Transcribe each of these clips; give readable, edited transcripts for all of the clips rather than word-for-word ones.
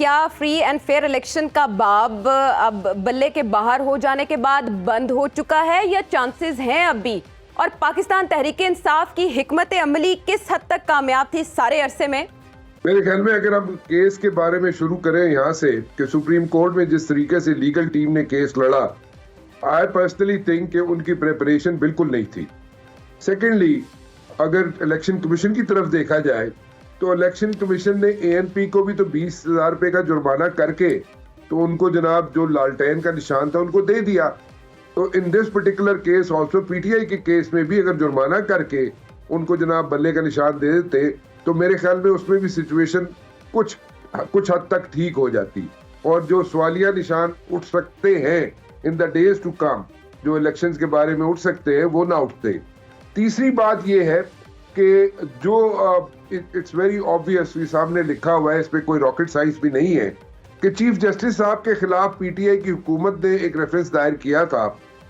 क्या free and fair election का बाब अब बल्ले के बाहर हो जाने के बाद बंद हो चुका है या चांसेस हैं अब भी? और पाकिस्तान तहरीक इंसाफ की हिकमत अमली किस हद तक कामयाब थी सारे अरसे में? मेरे ख्याल में अगर हम केस के बारे में शुरू करें यहाँ से कि सुप्रीम कोर्ट में जिस तरीके से लीगल टीम ने केस लड़ा, आई पर्सनली थिंक कि उनकी प्रिपरेशन बिल्कुल नहीं थी। सेकेंडली, अगर इलेक्शन कमीशन की तरफ देखा जाए तो इलेक्शन कमीशन ने एएनपी को भी तो 20,000 रुपए का जुर्माना करके तो उनको जनाब जो लालटेन का निशान था उनको दे दिया। तो in this particular case also PTI के केस में भी अगर जुर्माना करके उनको जनाब बल्ले का निशान दे देते तो मेरे ख्याल में उसमें भी सिचुएशन कुछ हद तक ठीक हो जाती और जो सवालिया निशान उठ सकते हैं in the days to come, जो इलेक्शंस के बारे में उठ सकते हैं, वो ना उठते। तीसरी बात ये है कि जो इट्स वेरी ऑब्वियस, सामने लिखा हुआ है, इस पे कोई रॉकेट साइंस भी नहीं है कि चीफ जस्टिस साहब के खिलाफ पीटीआई की हुकूमत ने एक रेफरेंस दायर किया था,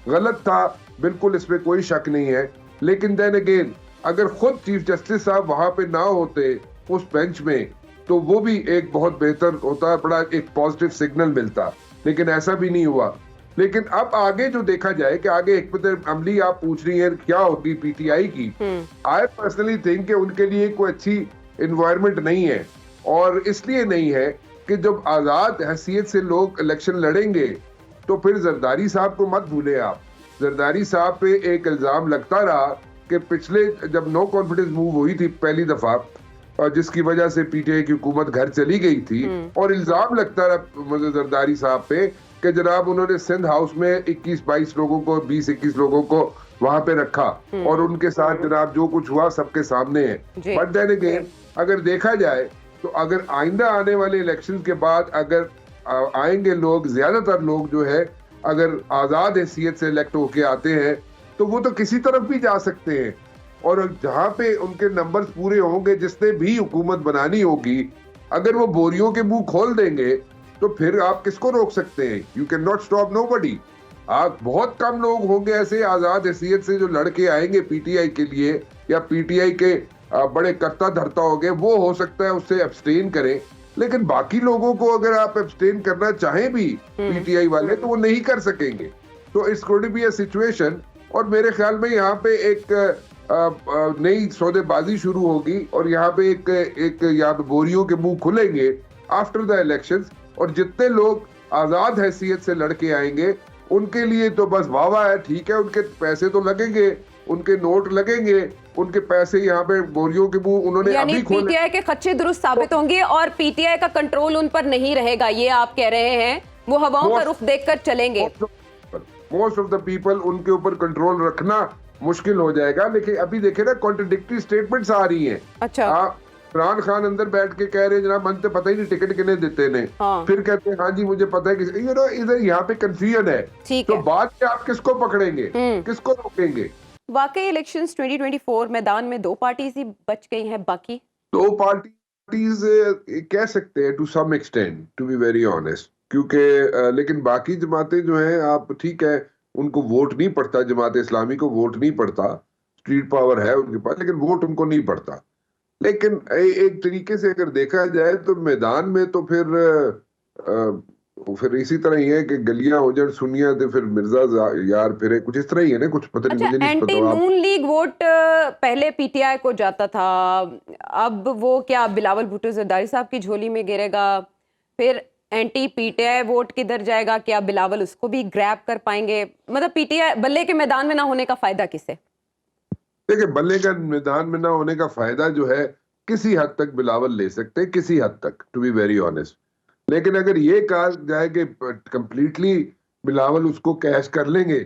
गलत था, बिल्कुल इसमें कोई शक नहीं है। लेकिन देन अगेन, अगर खुद चीफ जस्टिस साहब वहां पे ना होते उस बेंच में तो वो भी एक बहुत बेहतर होता, बड़ा एक पॉजिटिव सिग्नल मिलता, लेकिन ऐसा भी नहीं हुआ। लेकिन अब आगे जो देखा जाए कि आगे हिकमत अमली आप पूछ रही है क्या होगी पीटीआई की, आई पर्सनली थिंक कि उनके लिए कोई अच्छी इन्वायरमेंट नहीं है। और इसलिए नहीं है कि जब आजाद हैसियत से लोग इलेक्शन लड़ेंगे तो फिर जरदारी साहब को मत भूले आप। जरदारी साहब पे एक इल्जाम लगता रहा कि पिछले जब नो कॉन्फिडेंस मूव हुई थी पहली दफा, और जिसकी वजह से पीटीआई की हुकूमत घर चली गई थी, और इल्जाम लगता रहा जरदारी साहब पे कि जनाब उन्होंने सिंध हाउस में 21-22 लोगों को, 20-21 लोगों को वहां पे रखा और उनके साथ जनाब जो कुछ हुआ सबके सामने है। बट देन अगेन, अगर देखा जाए तो अगर आइंदा आने वाले इलेक्शन के बाद अगर आएंगे लोग, ज्यादातर लोग जो है अगर आजाद हैसियत से इलेक्ट होके आते हैं तो वो तो किसी तरफ भी जा सकते हैं, और जहां पे उनके नंबर्स पूरे होंगे, जिसने भी हुकूमत बनानी होगी, अगर वो बोरियों के मुंह खोल देंगे तो फिर आप किसको रोक सकते हैं? You can not stop nobody. आप बहुत कम लोग होंगे ऐसे आजाद हैसियत से जो लड़के आएंगे पीटीआई के लिए, या पीटीआई के बड़े करता धरता होंगे, वो हो सकता है उससे एब्सटेन करें, लेकिन बाकी लोगों को अगर आप एब्सटेन करना चाहें भी पीटीआई वाले तो वो नहीं कर सकेंगे। तो it's going to be a situation, और मेरे ख्याल में यहाँ पे एक नई सौदेबाजी शुरू होगी और यहाँ पे एक यहाँ पे बोरियों के मुंह खुलेंगे आफ्टर द इलेक्शंस, और जितने लोग आजाद हैसियत से लड़के आएंगे उनके लिए तो बस वाह है, ठीक है, उनके पैसे तो लगेंगे, उनके नोट लगेंगे, उनके पैसे यहाँ पे बोरियों के मुंह उन्होंने अभी खोले। पीटीआई के खच्चे दुरुस्त साबित होंगे और पीटीआई का कंट्रोल उन पर नहीं रहेगा, ये आप कह रहे हैं? वो हवाओं का रुख देखकर चलेंगे। मोस्ट ऑफ द पीपल, उनके ऊपर कंट्रोल रखना मुश्किल हो जाएगा। लेकिन अभी देखे ना, कॉन्ट्रडिक्टरी स्टेटमेंट्स आ रही हैं। अच्छा, इमरान खान अंदर बैठ के कह रहे हैं जनाब मन तो पता ही नहीं टिकट कितने देते ने, फिर कहते हैं हाँ जी मुझे पता है कि इधर यहाँ पे कंफ्यूजन है। तो बाद में आप किसको पकड़ेंगे, किसको रोकेंगे? वाकई इलेक्शंस 2024 मैदान में दो पार्टीज ही बच गई हैं, बाकी दो पार्टीज कह सकते हैं to some extent, to be very honest, क्योंकि लेकिन बाकी जमातें जो हैं, आप ठीक है उनको वोट नहीं पड़ता, जमात इस्लामी को वोट नहीं पड़ता, स्ट्रीट पावर है उनके पास, लेकिन वोट उनको नहीं पड़ता। लेकिन एक तरीके से अगर देखा जाए तो मैदान में तो फिर इसी तरह ही है कि गलियां उजड़ सुनिया तो फिर मिर्जा यार फिर कुछ इस तरह ही है ना, कुछ पता नहीं, मुझे नहीं पता। एंटी नून लीग वोट पहले पीटीआई को जाता था, अब वो क्या बिलावल भुट्टो जरदारी साहब की झोली में गिरेगा? फिर एंटी पीटीआई वोट किधर जाएगा? क्या बिलावल उसको भी ग्रैब कर पाएंगे? मतलब पीटीआई बल्ले के मैदान में ना होने का फायदा किसे? देखिए, बल्ले का मैदान में ना होने का फायदा जो है किसी हद तक बिलावल ले सकते हैं, किसी हद तक, टू बी वेरी ऑनेस्ट। लेकिन अगर ये कहा जाए कि कंप्लीटली बिलावल उसको कैश कर लेंगे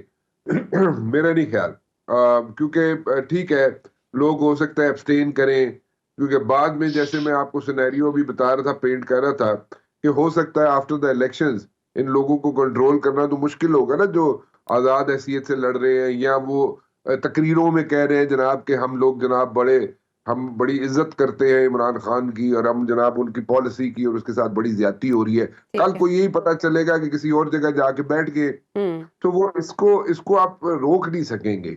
मेरा नहीं ख्याल, क्योंकि ठीक है लोग हो सकता है एब्सटेन करें, क्योंकि बाद में जैसे मैं आपको सिनेरियो भी बता रहा था, पेंट कर रहा था कि हो सकता है आफ्टर द इलेक्शंस इन लोगों को कंट्रोल करना तो मुश्किल होगा ना, जो आजाद हैसियत से लड़ रहे हैं या वो तकरीरों में कह रहे हैं जनाब कि हम लोग जनाब हम बड़ी इज्जत करते हैं इमरान खान की और हम जनाब उनकी पॉलिसी की और उसके साथ बड़ी ज्यादती हो रही है। कल को यही पता चलेगा कि किसी और जगह जाके बैठ गए तो वो इसको आप रोक नहीं सकेंगे,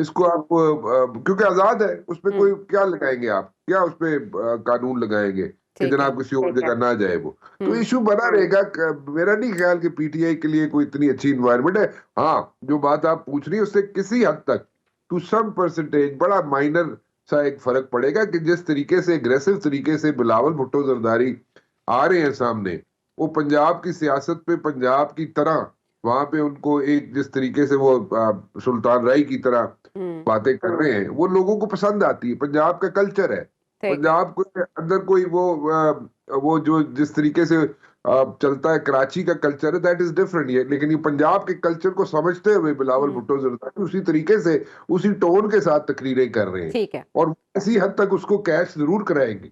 इसको आप क्योंकि आजाद है, उसपे कोई क्या लगाएंगे, आप क्या उसपे कानून लगाएंगे? कि ठीक है, जनाब किसी और ठीक है। जगह ना जाए वो। तो इशू बना रहेगा। मेरा नहीं ख्याल कि पीटीआई के लिए कोई इतनी अच्छी इन्वायरमेंट है। हाँ, जो बात आप पूछ रही है उससे किसी हद तक टू सम परसेंटेज बड़ा माइनर सा एक फर्क पड़ेगा कि जिस तरीके से एग्रेसिव तरीके से बिलावल भुट्टो जरदारी आ रहे हैं सामने, वो पंजाब की सियासत पे पंजाब की तरह वहां पे उनको एक जिस तरीके से वो सुल्तान राय की तरह बातें कर रहे हैं, वो लोगों को पसंद आती है। पंजाब का कल्चर है। ठीक है। पंजाब के अंदर कोई वो जो जिस तरीके से चलता है कराची का कल्चर है, दैट इज डिफरेंट। ये लेकिन ये पंजाब के कल्चर को समझते हुए बिलावल भुट्टो जरदारी उसी तरीके से उसी टोन के साथ तकरीरें कर रहे हैं ठीक है। और किसी हद तक उसको कैश जरूर कराएंगे।